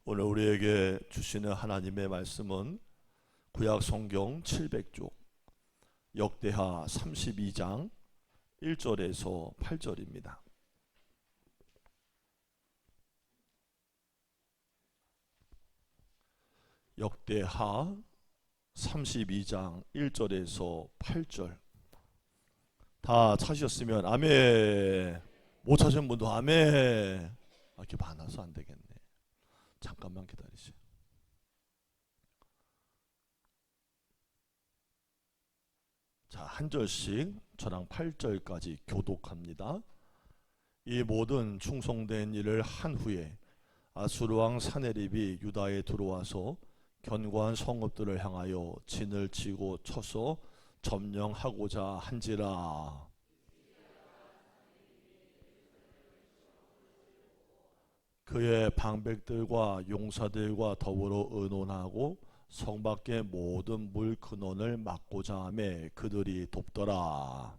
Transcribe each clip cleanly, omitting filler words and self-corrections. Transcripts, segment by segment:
오늘 우리에게 주시는 하나님의 말씀은 구약 성경 700쪽 역대하 32장 1절에서 8절입니다. 역대하 32장 1절에서 8절. 다 찾으셨으면 아멘. 못 찾은 분도 아멘. 이렇게 많아서 안 되겠네. 잠깐만 기다리세요. 자, 한 절씩 저랑 8절까지 교독합니다. 이 모든 충성된 일을 한 후에 아수르 왕 사네립이 유다에 들어와서 견고한 성읍들을 향하여 진을 치고 쳐서 점령하고자 한지라. 그의 방백들과 용사들과 더불어 의논하고 성 밖의 모든 물 근원을 막고자 하며 그들이 돕더라.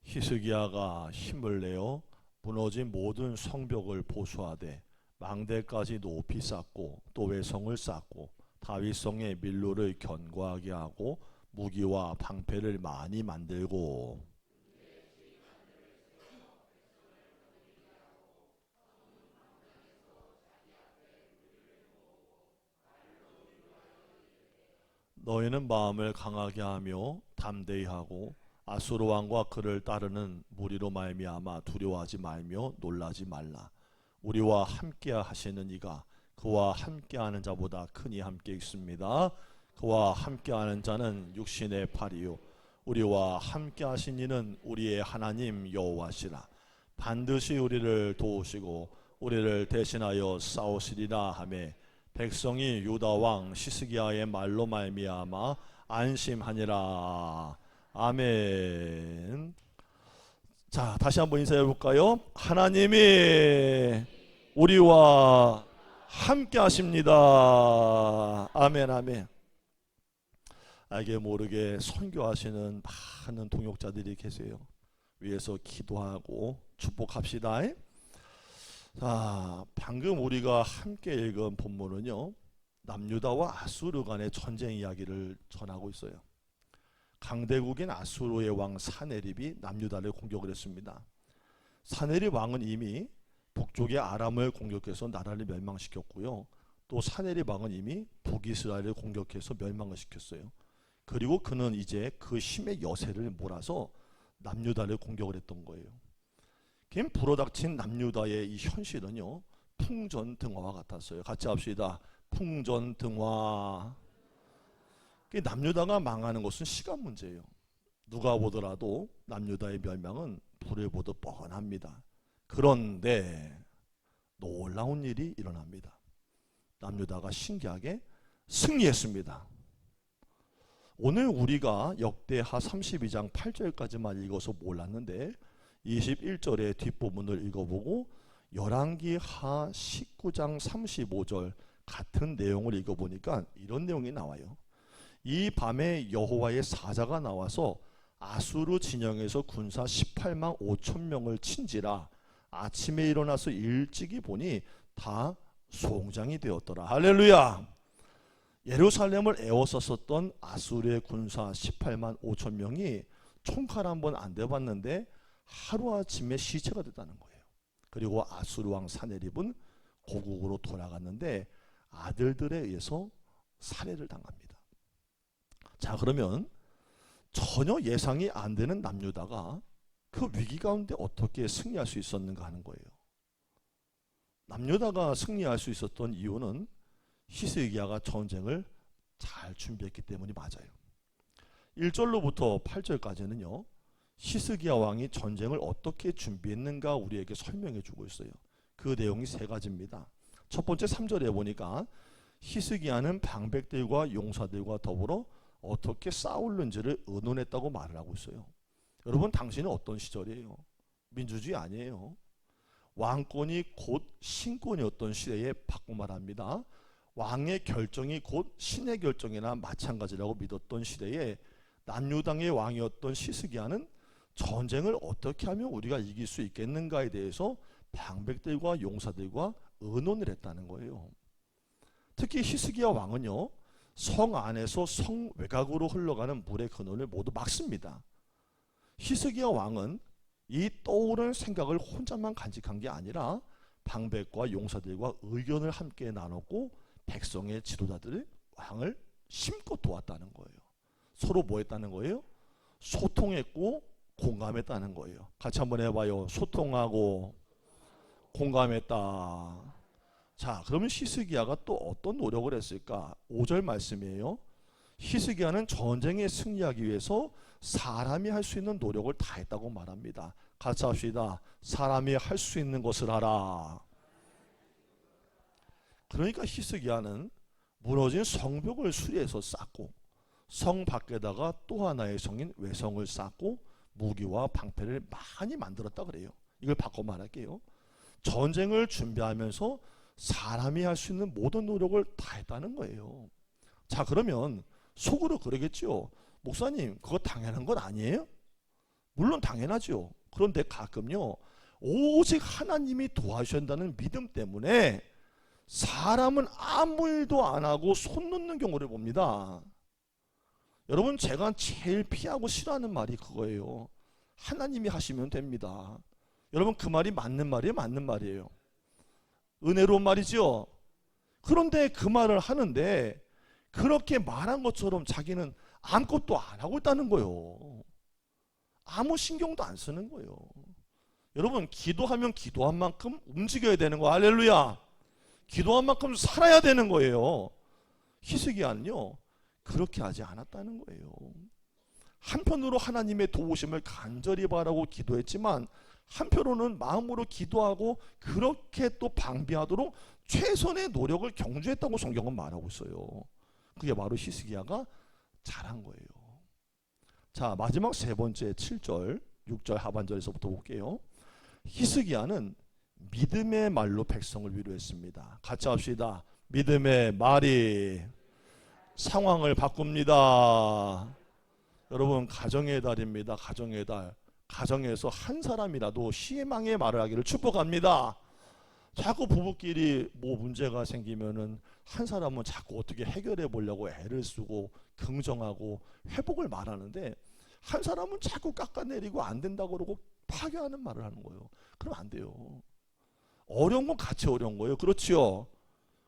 히스기야가 힘을 내어 무너진 모든 성벽을 보수하되 망대까지 높이 쌓고 또 외성을 쌓고 다윗성의 밀로를 견고하게 하고 무기와 방패를 많이 만들고 너희는 마음을 강하게 하며 담대히 하고 아수르 왕과 그를 따르는 무리로 말미암아 두려워하지 말며 놀라지 말라. 우리와 함께 하시는 이가 그와 함께하는 자보다 크니 함께 있습니다. 그와 함께하는 자는 육신의 팔이요 우리와 함께하신 이는 우리의 하나님 여호와시라. 반드시 우리를 도우시고 우리를 대신하여 싸우시리라 하며 백성이 유다 왕 히스기야의 말로 말미암아 안심하니라. 아멘. 자, 다시 한번 인사해 볼까요? 하나님이 우리와 함께 하십니다. 아멘, 아멘. 알게 모르게 선교하시는 많은 동역자들이 계세요. 위에서 기도하고 축복합시다. 자, 방금 우리가 함께 읽은 본문은요, 남유다와 아수르 간의 전쟁 이야기를 전하고 있어요. 강대국인 아수르의 왕 사네립이 남유다를 공격을 했습니다. 사네립 왕은 이미 북쪽의 아람을 공격해서 나라를 멸망시켰고요. 또 사네립 왕은 이미 북이스라엘을 공격해서 멸망을 시켰어요. 그리고 그는 이제 그 힘의 여세를 몰아서 남유다를 공격을 했던 거예요. 긴 불어닥친 남유다의 이 현실은요, 풍전등화와 같았어요. 같이 합시다. 풍전등화. 남유다가 망하는 것은 시간 문제예요. 누가 보더라도 남유다의 멸망은 불을 보듯 뻔합니다. 그런데 놀라운 일이 일어납니다. 남유다가 신기하게 승리했습니다. 오늘 우리가 역대하 32장 8절까지만 읽어서 몰랐는데 21절의 뒷부분을 읽어보고 열왕기하 19장 35절 같은 내용을 읽어보니까 이런 내용이 나와요. 이 밤에 여호와의 사자가 나와서 아수르 진영에서 군사 18만 5천 명을 친지라. 아침에 일어나서 일찍이 보니 다 송장이 되었더라. 할렐루야. 예루살렘을 에워쌌었던 아수르의 군사 18만 5천 명이 총칼 한 번 안 대봤는데 하루아침에 시체가 됐다는 거예요. 그리고 아수르 왕 사네립은 고국으로 돌아갔는데 아들들에 의해서 살해를 당합니다. 자, 그러면 전혀 예상이 안 되는 남유다가 그 위기 가운데 어떻게 승리할 수 있었는가 하는 거예요. 남유다가 승리할 수 있었던 이유는 히스기야가 전쟁을 잘 준비했기 때문이 맞아요. 1절로부터 8절까지는요, 히스기야 왕이 전쟁을 어떻게 준비했는가 우리에게 설명해 주고 있어요. 그 내용이 세 가지입니다. 첫 번째 3절에 보니까 히스기야는 방백들과 용사들과 더불어 어떻게 싸우는지를 의논했다고 말을 하고 있어요. 여러분, 당신은 어떤 시절이에요? 민주주의 아니에요. 왕권이 곧 신권이었던 시대에 바꿔 말합니다. 왕의 결정이 곧 신의 결정이나 마찬가지라고 믿었던 시대에 남유당의 왕이었던 시스기야는 전쟁을 어떻게 하면 우리가 이길 수 있겠는가에 대해서 방백들과 용사들과 의논을 했다는 거예요. 특히 히스기야 왕은요, 성 안에서 성 외곽으로 흘러가는 물의 근원을 모두 막습니다. 히스기야 왕은 이 떠오른 생각을 혼자만 간직한 게 아니라 방백과 용사들과 의견을 함께 나눴고 백성의 지도자들이 왕을 심고 도왔다는 거예요. 서로 뭐 했다는 거예요? 소통했고 공감했다는 거예요. 같이 한번 해봐요. 소통하고 공감했다. 자, 그러면 히스기야가 또 어떤 노력을 했을까? 5절 말씀이에요. 히스기야는 전쟁에 승리하기 위해서 사람이 할 수 있는 노력을 다 했다고 말합니다. 같이 합시다. 사람이 할 수 있는 것을 하라. 그러니까 히스기야는 무너진 성벽을 수리해서 쌓고 성 밖에다가 또 하나의 성인 외성을 쌓고 무기와 방패를 많이 만들었다 그래요. 이걸 바꿔 말할게요. 전쟁을 준비하면서 사람이 할 수 있는 모든 노력을 다 했다는 거예요. 자, 그러면 속으로 그러겠죠. 목사님, 그거 당연한 건 아니에요? 물론 당연하죠. 그런데 가끔요, 오직 하나님이 도와주셔야 한다는 믿음 때문에 사람은 아무 일도 안 하고 손 놓는 경우를 봅니다. 여러분, 제가 제일 피하고 싫어하는 말이 그거예요. 하나님이 하시면 됩니다. 여러분, 그 말이 맞는 말이에요? 맞는 말이에요? 은혜로운 말이죠. 그런데 그 말을 하는데 그렇게 말한 것처럼 자기는 아무것도 안 하고 있다는 거예요. 아무 신경도 안 쓰는 거예요. 여러분, 기도하면 기도한 만큼 움직여야 되는 거. 할렐루야. 기도한 만큼 살아야 되는 거예요. 히스기야는요, 그렇게 하지 않았다는 거예요. 한편으로 하나님의 도우심을 간절히 바라고 기도했지만 한편으로는 마음으로 기도하고 그렇게 또 방비하도록 최선의 노력을 경주했다고 성경은 말하고 있어요. 그게 바로 히스기야가 잘한 거예요. 자, 마지막 세 번째 7절 6절 하반절에서부터 볼게요. 히스기야는 믿음의 말로 백성을 위로했습니다. 같이 합시다. 믿음의 말이 상황을 바꿉니다. 여러분, 가정의 달입니다. 가정의 달. 가정에서 한 사람이라도 희망의 말을 하기를 축복합니다. 자꾸 부부끼리 뭐 문제가 생기면은 한 사람은 자꾸 어떻게 해결해 보려고 애를 쓰고 긍정하고 회복을 말하는데 한 사람은 자꾸 깎아내리고 안 된다고 그러고 파괴하는 말을 하는 거예요. 그럼 안 돼요. 어려운 건 같이 어려운 거예요. 그렇지요?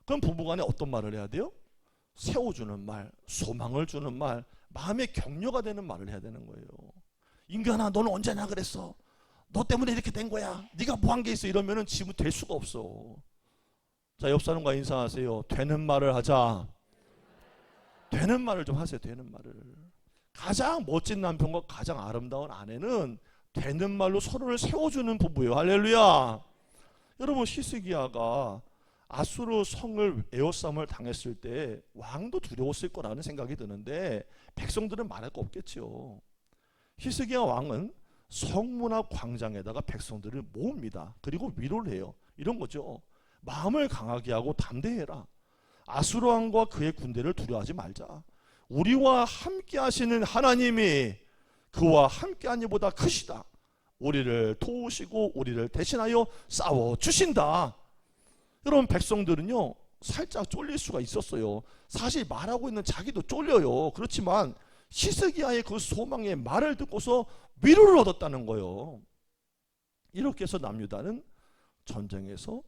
그럼 부부간에 어떤 말을 해야 돼요? 세워주는 말, 소망을 주는 말, 마음의 격려가 되는 말을 해야 되는 거예요. 인간아, 너는 언제나 그랬어. 너 때문에 이렇게 된 거야. 네가 뭐 한 게 있어. 이러면은 지금 될 수가 없어. 자, 옆 사람과 인사하세요. 되는 말을 하자. 되는 말을 좀 하세요. 되는 말을. 가장 멋진 남편과 가장 아름다운 아내는 되는 말로 서로를 세워주는 부부예요. 할렐루야. 여러분, 히스기야가 아수르 성을 에워싸움을 당했을 때 왕도 두려웠을 거라는 생각이 드는데 백성들은 말할 거 없겠죠. 히스기야 왕은 성문 앞 광장에다가 백성들을 모읍니다. 그리고 위로를 해요. 이런 거죠. 마음을 강하게 하고 담대해라. 아수르 왕과 그의 군대를 두려워하지 말자. 우리와 함께 하시는 하나님이 그와 함께한 이보다 크시다. 우리를 도우시고 우리를 대신하여 싸워주신다. 여러분, 백성들은요 살짝 쫄릴 수가 있었어요. 사실 말하고 있는 자기도 쫄려요. 그렇지만 히스기야의 그 소망의 말을 듣고서 위로를 얻었다는 거예요. 이렇게 해서 남유다는 전쟁에서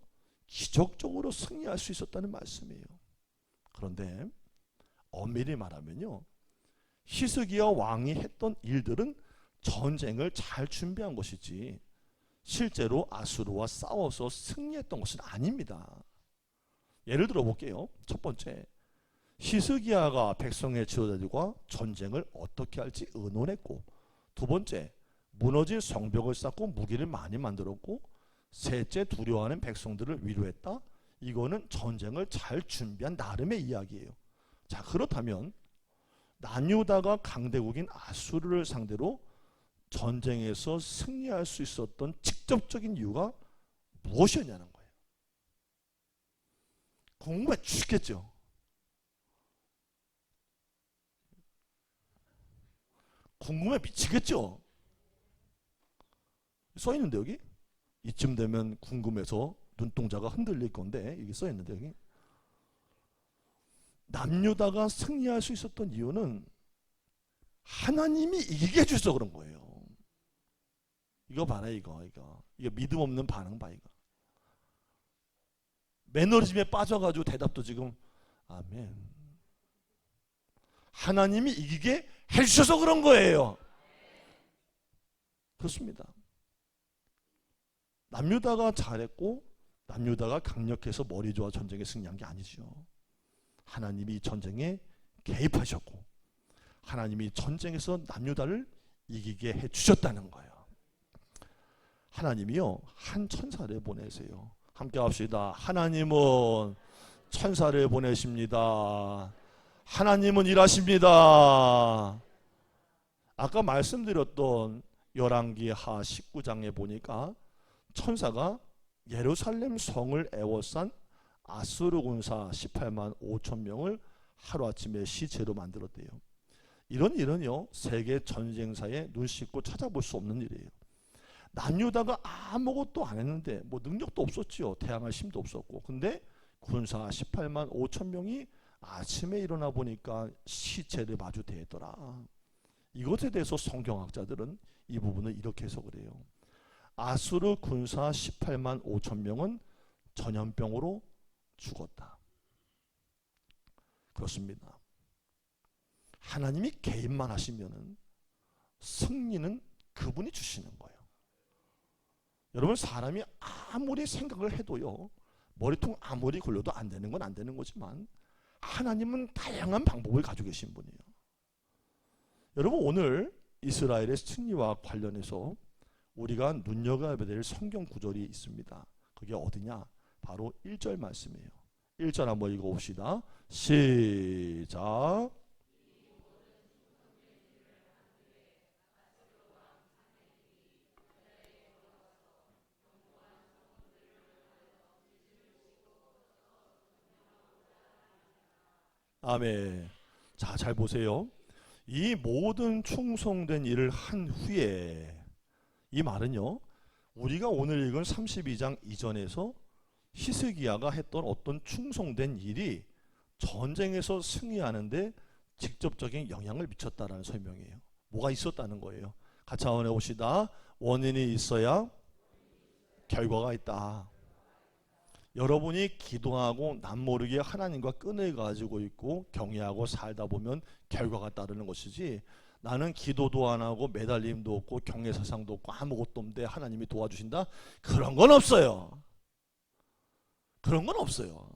기적적으로 승리할 수 있었다는 말씀이에요. 그런데 엄밀히 말하면요, 히스기야 왕이 했던 일들은 전쟁을 잘 준비한 것이지 실제로 아수르와 싸워서 승리했던 것은 아닙니다. 예를 들어 볼게요. 첫 번째, 히스기야가 백성의 지도자들과 전쟁을 어떻게 할지 의논했고, 두 번째, 무너진 성벽을 쌓고 무기를 많이 만들었고, 셋째, 두려워하는 백성들을 위로했다. 이거는 전쟁을 잘 준비한 나름의 이야기예요. 자, 그렇다면 남유다가 강대국인 아수르를 상대로 전쟁에서 승리할 수 있었던 직접적인 이유가 무엇이었냐는 거예요. 궁금해 죽겠죠. 궁금해 미치겠죠. 써 있는데 여기 이쯤 되면 궁금해서 눈동자가 흔들릴 건데 이게 써 있는데 여기 남유다가 승리할 수 있었던 이유는 하나님이 이기게 해주셔서 그런 거예요. 이거 봐라 이거 믿음 없는 반응 봐 이거. 매너리즘에 빠져가지고 대답도 지금 아멘. 하나님이 이기게 해주셔서 그런 거예요. 그렇습니다. 남유다가 잘했고 남유다가 강력해서 머리 좋아 전쟁에 승리한 게 아니죠. 하나님이 전쟁에 개입하셨고 하나님이 전쟁에서 남유다를 이기게 해주셨다는 거예요. 하나님이요 한 천사를 보내세요. 함께 합시다. 하나님은 천사를 보내십니다. 하나님은 일하십니다. 아까 말씀드렸던 열왕기하 19장에 보니까 천사가 예루살렘 성을 에워싼 아수르 군사 18만 5천 명을 하루아침에 시체로 만들었대요. 이런 일은요 세계 전쟁사에 눈 씻고 찾아볼 수 없는 일이에요. 남유다가 아무것도 안 했는데 뭐 능력도 없었지요. 대항할 힘도 없었고. 근데 군사 18만 5천 명이 아침에 일어나 보니까 시체를 마주 대했더라. 이것에 대해서 성경학자들은 이 부분을 이렇게 해석을 해요. 아수르 군사 18만 5천 명은 전염병으로 죽었다. 그렇습니다. 하나님이 개입만 하시면은 승리는 그분이 주시는 거예요. 여러분 사람이 아무리 생각을 해도요 머리통 아무리 굴려도 안 되는 건 안 되는 거지만 하나님은 다양한 방법을 가지고 계신 분이에요. 여러분 오늘 이스라엘의 승리와 관련해서 우리가 눈여겨야 될 성경 구절이 있습니다. 그게 어디냐? 바로 1절 말씀이에요. 1절 한번 읽어봅시다. 시작. 아멘. 자, 잘 보세요. 이 모든 충성된 일을 한 후에 이 말은요 우리가 오늘 읽은 32장 이전에서 히스기야가 했던 어떤 충성된 일이 전쟁에서 승리하는데 직접적인 영향을 미쳤다라는 설명이에요. 뭐가 있었다는 거예요. 같이 한번 해봅시다. 원인이 있어야 결과가 있다. 여러분이 기도하고 남모르게 하나님과 끈을 가지고 있고 경외하고 살다 보면 결과가 따르는 것이지, 나는 기도도 안 하고 매달림도 없고 경외사상도 없고 아무것도 없는데 하나님이 도와주신다? 그런 건 없어요. 그런 건 없어요.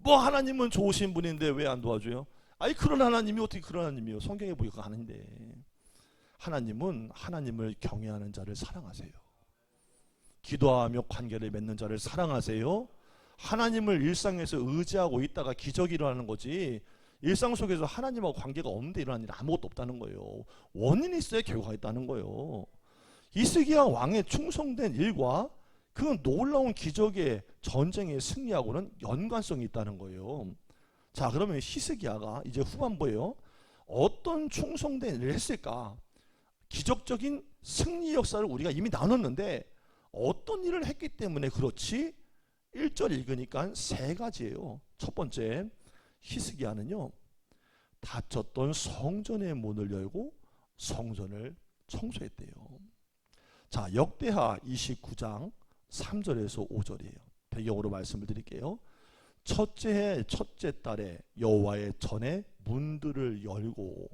뭐 하나님은 좋으신 분인데 왜 안 도와줘요? 아니 그런 하나님이 어떻게 그런 하나님이요? 성경에 보니까 하는데, 하나님은 하나님을 경외하는 자를 사랑하세요. 기도하며 관계를 맺는 자를 사랑하세요. 하나님을 일상에서 의지하고 있다가 기적이 일어나는 거지, 일상 속에서 하나님하고 관계가 없는데 일어나는 일 아무것도 없다는 거예요. 원인이 있어야 결과가 있다는 거예요. 히스기야 왕의 충성된 일과 그 놀라운 기적의 전쟁에 승리하고는 연관성이 있다는 거예요. 자, 그러면 히스기야가 이제 후반부에요 어떤 충성된 일을 했을까? 기적적인 승리 역사를 우리가 이미 나눴는데 어떤 일을 했기 때문에 그렇지? 1절 읽으니까 세 가지예요. 첫 번째, 히스기야는요 닫혔던 성전의 문을 열고 성전을 청소했대요. 자, 역대하 29장 3절에서 5절이에요. 배경으로 말씀을 드릴게요. 첫째 해 첫째 달에 여호와의 전에 문들을 열고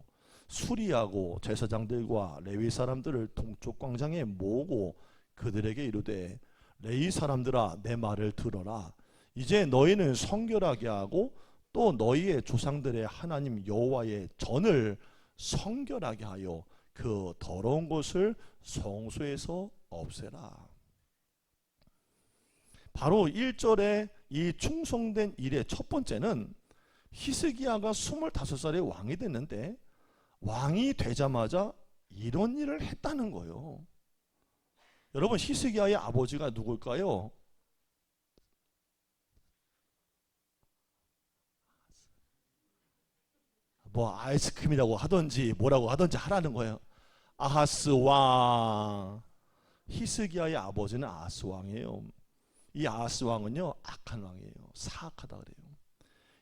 수리하고 제사장들과 레위 사람들을 동쪽 광장에 모으고 그들에게 이르되, 레위 사람들아 내 말을 들어라. 이제 너희는 성결하게 하고 또 너희의 조상들의 하나님 여호와의 전을 성결하게 하여 그 더러운 것을 성소에서 없애라. 바로 1절에 이 충성된 일의 첫 번째는 히스기야가 25살에 왕이 됐는데 왕이 되자마자 이런 일을 했다는 거예요. 여러분, 히스기야의 아버지가 누굴까요? 뭐 아이스크림이라고 하든지 뭐라고 하든지 하라는 거예요. 아하스 왕, 히스기야의 아버지는 아하스 왕이에요. 이 아하스 왕은요 악한 왕이에요. 사악하다 그래요.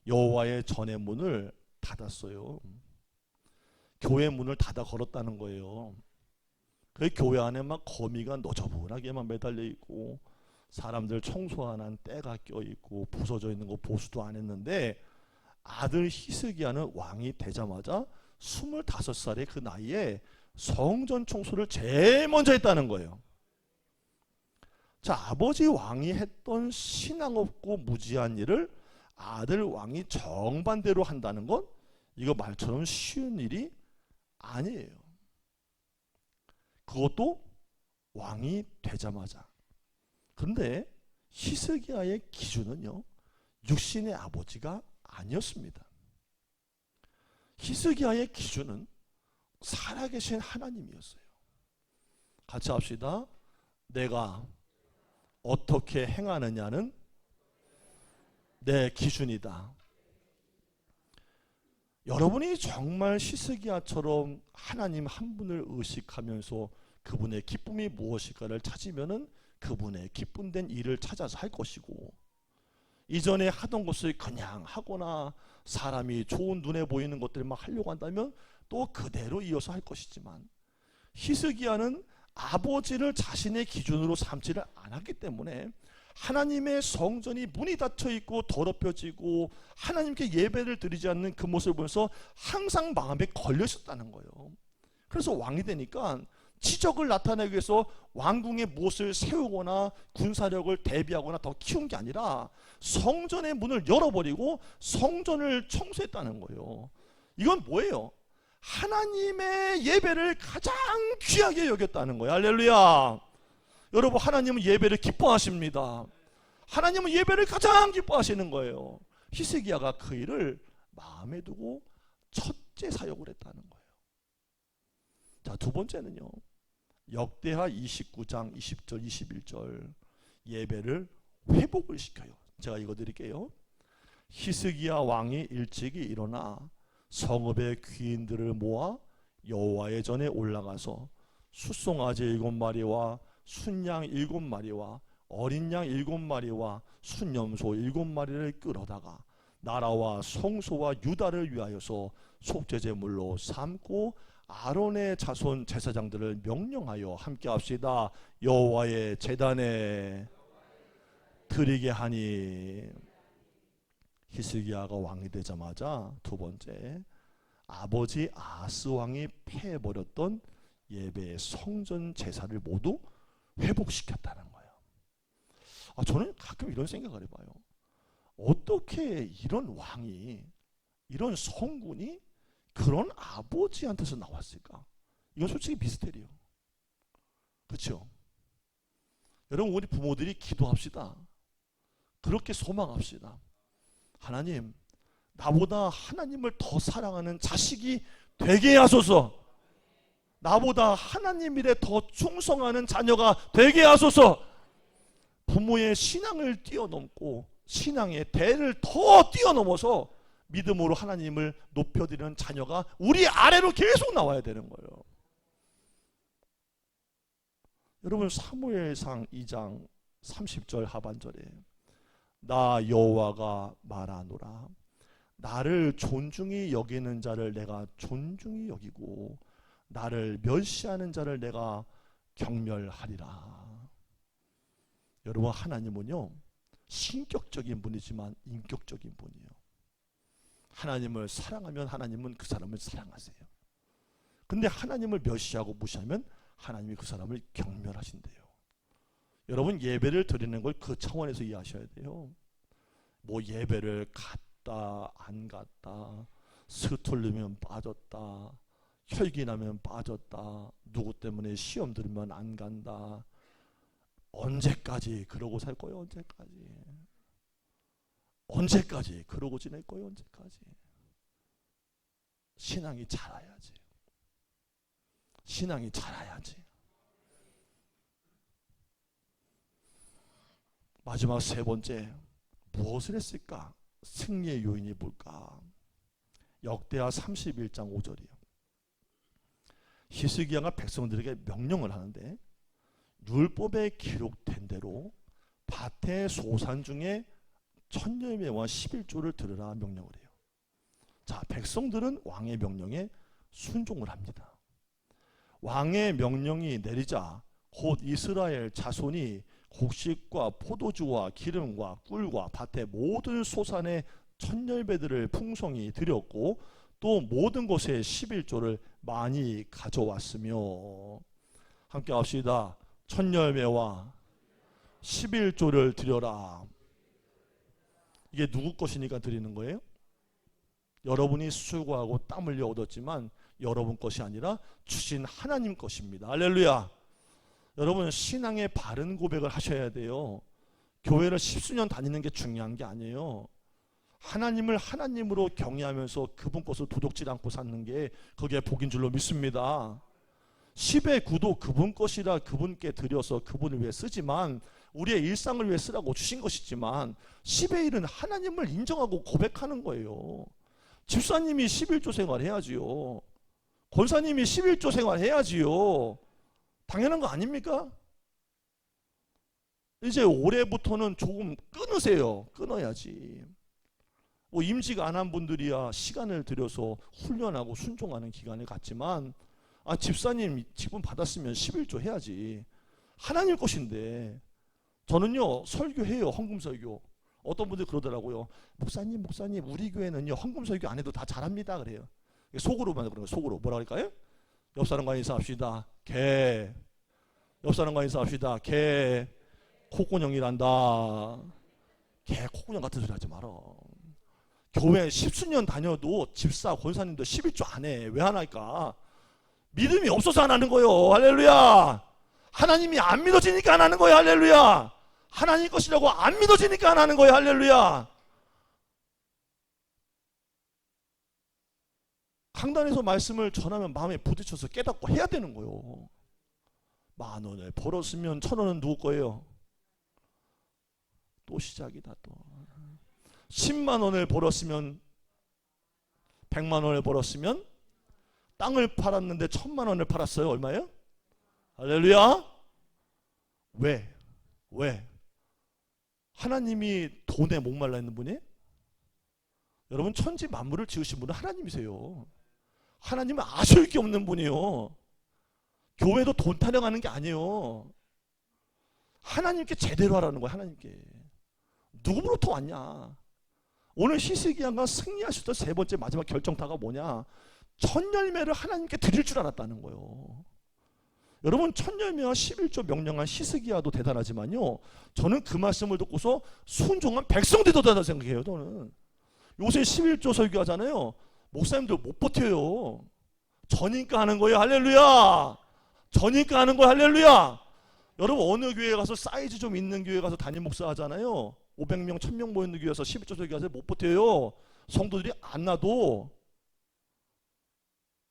여호와의 전의 문을 닫았어요. 교회 문을 닫아 걸었다는 거예요. 그 교회 안에 막 거미가 너저분하게 막 매달려 있고 사람들 청소하는 때가 껴 있고 부서져 있는 거 보수도 안 했는데, 아들 히스기야는 왕이 되자마자 25살의 그 나이에 성전 청소를 제일 먼저 했다는 거예요. 자, 아버지 왕이 했던 신앙 없고 무지한 일을 아들 왕이 정반대로 한다는 건 이거 말처럼 쉬운 일이 아니에요. 그것도 왕이 되자마자. 그런데 히스기야의 기준은요 육신의 아버지가 아니었습니다. 히스기야의 기준은 살아계신 하나님이었어요. 같이 합시다. 내가 어떻게 행하느냐는 내 기준이다. 여러분이 정말 히스기야처럼 하나님 한 분을 의식하면서 그분의 기쁨이 무엇일까를 찾으면은 그분의 기쁨된 일을 찾아서 할 것이고, 이전에 하던 것을 그냥 하거나 사람이 좋은 눈에 보이는 것들만 하려고 한다면 또 그대로 이어서 할 것이지만, 히스기야는 아버지를 자신의 기준으로 삼지를 않았기 때문에 하나님의 성전이 문이 닫혀 있고 더럽혀지고 하나님께 예배를 드리지 않는 그 모습을 보면서 항상 마음에 걸려 있었다는 거예요. 그래서 왕이 되니까 치적을 나타내기 위해서 왕궁에 무엇을 세우거나 군사력을 대비하거나 더 키운 게 아니라 성전의 문을 열어버리고 성전을 청소했다는 거예요. 이건 뭐예요? 하나님의 예배를 가장 귀하게 여겼다는 거예요. 할렐루야. 여러분, 하나님은 예배를 기뻐하십니다. 하나님은 예배를 가장 기뻐하시는 거예요. 히스기야가 그 일을 마음에 두고 첫째 사역을 했다는 거예요. 자, 두 번째는요, 역대하 29장 20절 21절 예배를 회복을 시켜요. 제가 읽어드릴게요. 히스기야 왕이 일찍이 일어나 성읍의 귀인들을 모아 여호와의 전에 올라가서 숫송아지 7마리와 순양 7마리와 어린 양 7마리와 순염소 7마리를 끌어다가 나라와 성소와 유다를 위하여서 속죄제물로 삼고 아론의 자손 제사장들을 명령하여 함께 합시다. 여호와의 제단에 드리게 하니. 히스기야가 왕이 되자마자 두 번째, 아버지 아하스 왕이 패해버렸던 예배의 성전 제사를 모두 회복시켰다는 거예요. 저는 가끔 이런 생각을 해봐요. 어떻게 이런 왕이, 이런 성군이 그런 아버지한테서 나왔을까? 이건 솔직히 미스테리요. 그렇죠? 여러분, 우리 부모들이 기도합시다. 그렇게 소망합시다. 하나님, 나보다 하나님을 더 사랑하는 자식이 되게 하소서. 나보다 하나님 일에 더 충성하는 자녀가 되게 하소서. 부모의 신앙을 뛰어넘고 신앙의 대를 더 뛰어넘어서 믿음으로 하나님을 높여드리는 자녀가 우리 아래로 계속 나와야 되는 거예요. 여러분, 사무엘상 2장 30절 하반절에 나 여호와가 말하노라, 나를 존중히 여기는 자를 내가 존중히 여기고 나를 멸시하는 자를 내가 경멸하리라. 여러분, 하나님은요 신격적인 분이지만 인격적인 분이에요. 하나님을 사랑하면 하나님은 그 사람을 사랑하세요. 근데 하나님을 멸시하고 무시하면 하나님이 그 사람을 경멸하신대요. 여러분, 예배를 드리는 걸 그 차원에서 이해하셔야 돼요. 뭐 예배를 갔다 안 갔다, 스틀리면 빠졌다, 혈기나면 빠졌다, 누구 때문에 시험 들으면 안 간다, 언제까지 그러고 살 거예요? 언제까지 그러고 지낼 거예요? 언제까지? 신앙이 자라야지. 신앙이 자라야지. 마지막 세 번째, 무엇을 했을까? 승리의 요인이 뭘까? 역대하 31장 5절이에요. 히스기야가 백성들에게 명령을 하는데 율법에 기록된 대로 밭의 소산 중에 천열매와 11조를 들으라 명령을 해요. 자, 백성들은 왕의 명령에 순종을 합니다. 왕의 명령이 내리자 곧 이스라엘 자손이 곡식과 포도주와 기름과 꿀과 밭의 모든 소산의 천열매들을 풍성히 드렸고 또 모든 곳에 11조를 많이 가져왔으며, 함께 합시다. 천열매와 11조를 드려라. 이게 누구 것이니까 드리는 거예요? 여러분이 수고하고 땀 흘려 얻었지만 여러분 것이 아니라 주신 하나님 것입니다. 할렐루야. 여러분, 신앙의 바른 고백을 하셔야 돼요. 교회를 10수년 다니는 게 중요한 게 아니에요. 하나님을 하나님으로 경외하면서 그분 것을 도둑질 않고 사는 게 그게 복인 줄로 믿습니다. 10의 9도 그분 것이라 그분께 드려서 그분을 위해 쓰지만, 우리의 일상을 위해 쓰라고 주신 것이지만 10의 1은 하나님을 인정하고 고백하는 거예요. 집사님이 11조 생활 해야지요. 권사님이 11조 생활 해야지요. 당연한 거 아닙니까? 이제 올해부터는 조금 끊으세요. 끊어야지. 뭐 임직 안 한 분들이야 시간을 들여서 훈련하고 순종하는 기간을 갖지만, 집사님 직분 받았으면 11조 해야지. 하나님 것인데. 저는요 설교해요. 헌금 설교. 어떤 분들이 그러더라고요. 목사님 우리 교회는요 헌금 설교 안 해도 다 잘합니다 그래요. 속으로만 그런 거예요. 속으로. 뭐라 그럴까요? 옆 사람과 인사합시다. 개. 옆 사람과 인사합시다. 개. 콧구녕이란다. 개 콧구녕 같은 소리 하지 마라. 교회 10수년 다녀도 집사 권사님도 11조 안 해. 왜 안 할까? 믿음이 없어서 안 하는 거예요. 할렐루야. 하나님이 안 믿어지니까 안 하는 거예요. 할렐루야. 하나님 것이라고 안 믿어지니까 안 하는 거예요. 할렐루야. 강단에서 말씀을 전하면 마음에 부딪혀서 깨닫고 해야 되는 거예요. 10,000원을 벌었으면 1,000원은 누구 거예요? 또 시작이다. 또 10만 원을 벌었으면 100만 원을 벌었으면 땅을 팔았는데 1,000만 원을 팔았어요. 얼마예요? 할렐루야. 왜? 하나님이 돈에 목말라 있는 분이에요? 여러분, 천지 만물을 지으신 분은 하나님이세요. 하나님은 아실 게 없는 분이에요. 교회도 돈 타령하는 게 아니에요. 하나님께 제대로 하라는 거예요. 하나님께. 누구로부터 왔냐? 오늘 히스기야가 승리할 수 있던 세 번째 마지막 결정타가 뭐냐? 천열매를 하나님께 드릴 줄 알았다는 거예요. 여러분, 천열매와 11조 명령한 히스기야도 대단하지만요, 저는 그 말씀을 듣고서 순종한 백성들도 대단하다고 생각해요. 저는 요새 11조 설교하잖아요. 목사님들 못 버텨요. 저니까 하는 거예요. 할렐루야. 저니까 하는 거예요. 할렐루야. 여러분, 어느 교회 가서 사이즈 좀 있는 교회 가서 담임 목사 하잖아요. 500명 1000명 모이는 교회에서 11조 설교하세요. 못 버텨요. 성도들이 안 나도.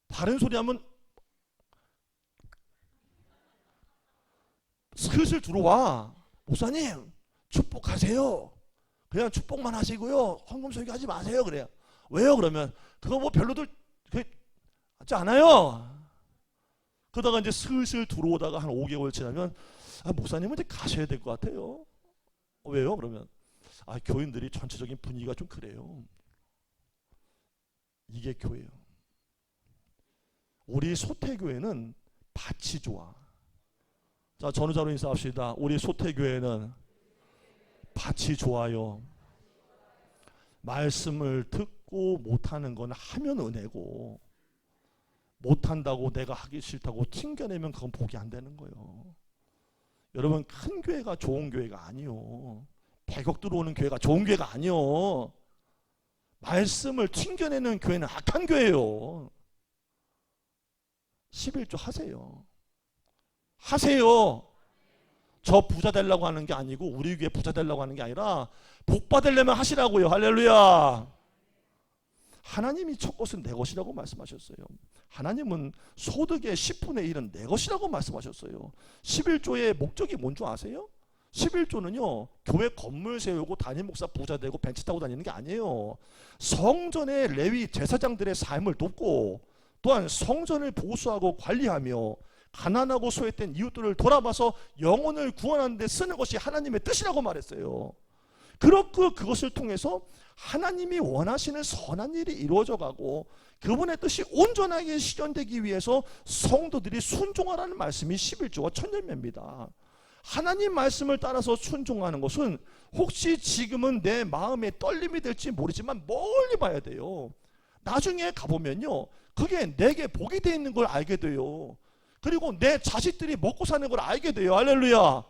다른 소리 하면 슬슬 들어와. 목사님 축복하세요. 그냥 축복만 하시고요, 헌금 설교하지 마세요. 그래요. 왜요? 그러면 그거 뭐 별로들 하지 않아요. 그러다가 이제 슬슬 들어오다가 한 5개월 지나면 목사님은 이제 가셔야 될 것 같아요. 왜요? 그러면 교인들이 전체적인 분위기가 좀 그래요. 이게 교회예요. 우리 소태교회는 밭이 좋아. 자, 전우자로 인사합시다. 우리 소태교회는 밭이 좋아요. 말씀을 듣고 못하는 건 하면 은혜고, 못한다고 내가 하기 싫다고 튕겨내면 그건 복이 안 되는 거예요. 여러분, 큰 교회가 좋은 교회가 아니요. 100억 들어오는 교회가 좋은 교회가 아니요. 말씀을 튕겨내는 교회는 악한 교회예요. 11조 하세요. 하세요. 저 부자 되려고 하는 게 아니고, 우리 교회 부자 되려고 하는 게 아니라 복 받으려면 하시라고요. 할렐루야. 하나님이 첫 것은 내 것이라고 말씀하셨어요. 하나님은 소득의 10분의 1은 내 것이라고 말씀하셨어요. 11조의 목적이 뭔 줄 아세요? 11조는요 교회 건물 세우고 담임 목사 부자 되고 벤츠 타고 다니는 게 아니에요. 성전의 레위 제사장들의 삶을 돕고 또한 성전을 보수하고 관리하며 가난하고 소외된 이웃들을 돌아봐서 영혼을 구원하는 데 쓰는 것이 하나님의 뜻이라고 말했어요. 그렇고 그것을 통해서 하나님이 원하시는 선한 일이 이루어져 가고 그분의 뜻이 온전하게 실현되기 위해서 성도들이 순종하라는 말씀이 11조와 천열매입니다. 하나님 말씀을 따라서 순종하는 것은 혹시 지금은 내 마음에 떨림이 될지 모르지만 멀리 봐야 돼요. 나중에 가보면요 그게 내게 복이 되어 있는 걸 알게 돼요. 그리고 내 자식들이 먹고 사는 걸 알게 돼요. 할렐루야.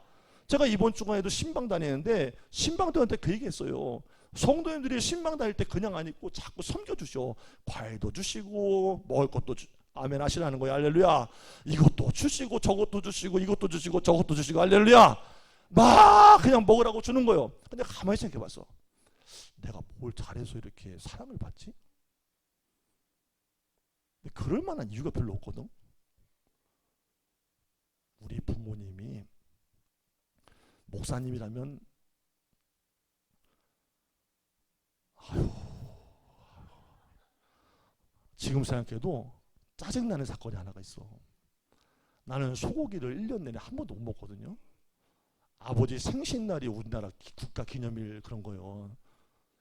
제가 이번 주간에도 신방 다니는데 신방들한테 그 얘기했어요. 성도님들이 신방 다닐 때 그냥 안 있고 자꾸 섬겨주셔. 과일도 주시고 먹을 것도 아멘 하시라는 거예요. 할렐루야. 이것도 주시고 저것도 주시고 이것도 주시고 저것도 주시고 할렐루야. 막 그냥 먹으라고 주는 거예요. 근데 가만히 생각해봤어. 내가 뭘 잘해서 이렇게 사랑을 받지? 근데 그럴 만한 이유가 별로 없거든. 우리 부모님이 목사님이라면 지금 생각해도 짜증나는 사건이 하나가 있어. 나는 소고기를 1년 내내 한 번도 못 먹거든요. 아버지 생신날이 우리나라 국가 기념일 그런 거예요.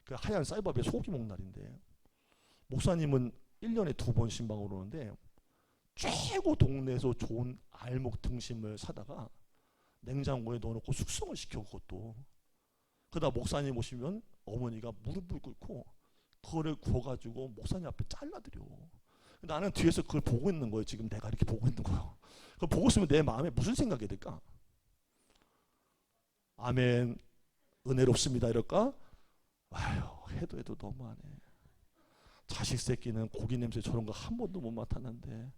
그 하얀 쌀밥에 소고기 먹는 날인데 목사님은 1년에 2번 신방을 오는데 최고 동네에서 좋은 알목 등심을 사다가 냉장고에 넣어놓고 숙성을 시켜. 그것도 그러다 목사님 오시면 어머니가 무릎을 꿇고 그거를 구워가지고 목사님 앞에 잘라드려. 나는 뒤에서 그걸 보고 있는 거예요. 지금 내가 이렇게 보고 있는 거예요. 그걸 보고 있으면 내 마음에 무슨 생각이 들까? 아멘 은혜롭습니다 이럴까? 아유 해도 너무하네. 자식 새끼는 고기 냄새 저런 거 한 번도 못 맡았는데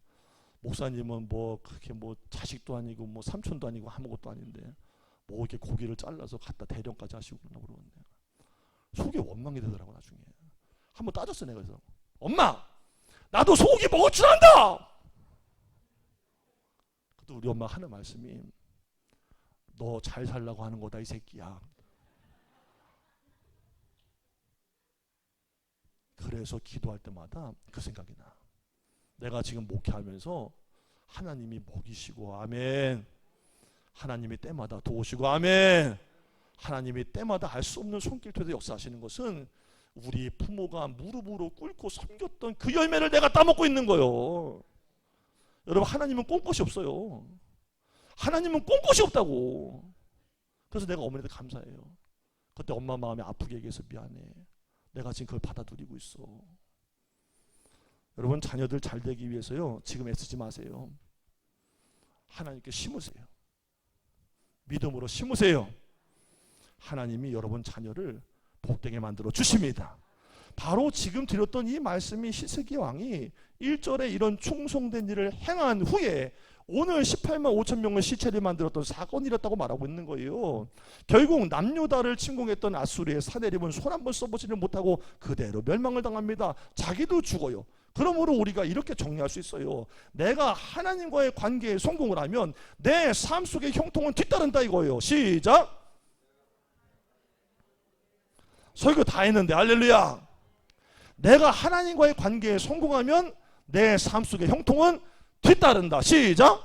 목사님은 뭐 그렇게 뭐 자식도 아니고 뭐 삼촌도 아니고 아무것도 아닌데 뭐 이렇게 고기를 잘라서 갖다 대령까지 하시고 그러는데 속에 원망이 되더라고. 나중에 한번 따졌어 내가. 그래서 엄마 나도 소고기 먹을 줄 안다. 그래도 우리 엄마 하는 말씀이 너 잘 살라고 하는 거다 이 새끼야. 그래서 기도할 때마다 그 생각이 나. 내가 지금 목회하면서 하나님이 먹이시고 아멘. 하나님이 때마다 도우시고 아멘. 하나님이 때마다 알 수 없는 손길토에서 역사하시는 것은 우리 부모가 무릎으로 꿇고 섬겼던 그 열매를 내가 따먹고 있는 거예요. 여러분 하나님은 꼼 것이 없어요. 하나님은 꼼 것이 없다고. 그래서 내가 어머니한테 감사해요. 그때 엄마 마음이 아프게 얘기해서 미안해. 내가 지금 그걸 받아들이고 있어. 여러분 자녀들 잘 되기 위해서요 지금 애쓰지 마세요. 하나님께 심으세요. 믿음으로 심으세요. 하나님이 여러분 자녀를 복되게 만들어 주십니다. 바로 지금 드렸던 이 말씀이 히스기 왕이 1절에 이런 충성된 일을 행한 후에 오늘 18만 5천 명의 시체를 만들었던 사건이 일었다고 말하고 있는 거예요. 결국 남유다를 침공했던 아수르의 사내립은 손 한 번 써보지를 못하고 그대로 멸망을 당합니다. 자기도 죽어요. 그러므로 우리가 이렇게 정리할 수 있어요. 내가 하나님과의 관계에 성공을 하면 내 삶 속의 형통은 뒤따른다 이거예요. 시작. 설교 다 했는데 할렐루야. 내가 하나님과의 관계에 성공하면 내 삶 속의 형통은 뒤따른다. 시작.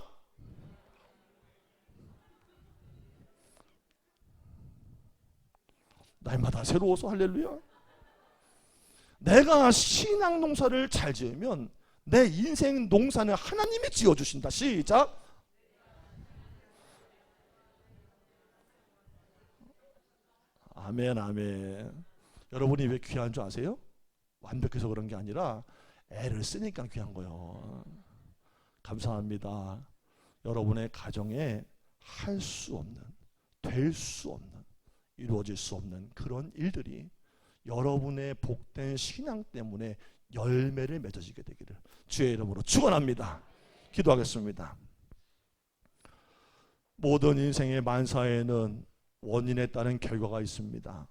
날마다 새로워서 할렐루야. 내가 신앙 농사를 잘 지으면 내 인생 농사는 하나님이 지어주신다. 시작. 아멘 아멘. 여러분이 왜 귀한 줄 아세요? 완벽해서 그런 게 아니라 애를 쓰니까 귀한 거예요. 감사합니다. 여러분의 가정에 할 수 없는, 될 수 없는, 이루어질 수 없는 그런 일들이 여러분의 복된 신앙 때문에 열매를 맺어지게 되기를 주의 이름으로 축원합니다. 기도하겠습니다. 모든 인생의 만사에는 원인에 따른 결과가 있습니다.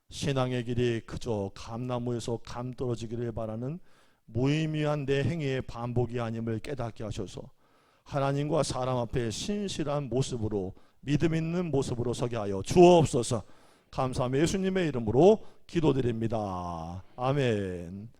신앙의 길이 그저 감나무에서 감 떨어지기를 바라는 무의미한 내 행위의 반복이 아님을 깨닫게 하셔서 하나님과 사람 앞에 신실한 모습으로 믿음 있는 모습으로 서게 하여 주옵소서. 감사하며 예수님의 이름으로 기도드립니다. 아멘.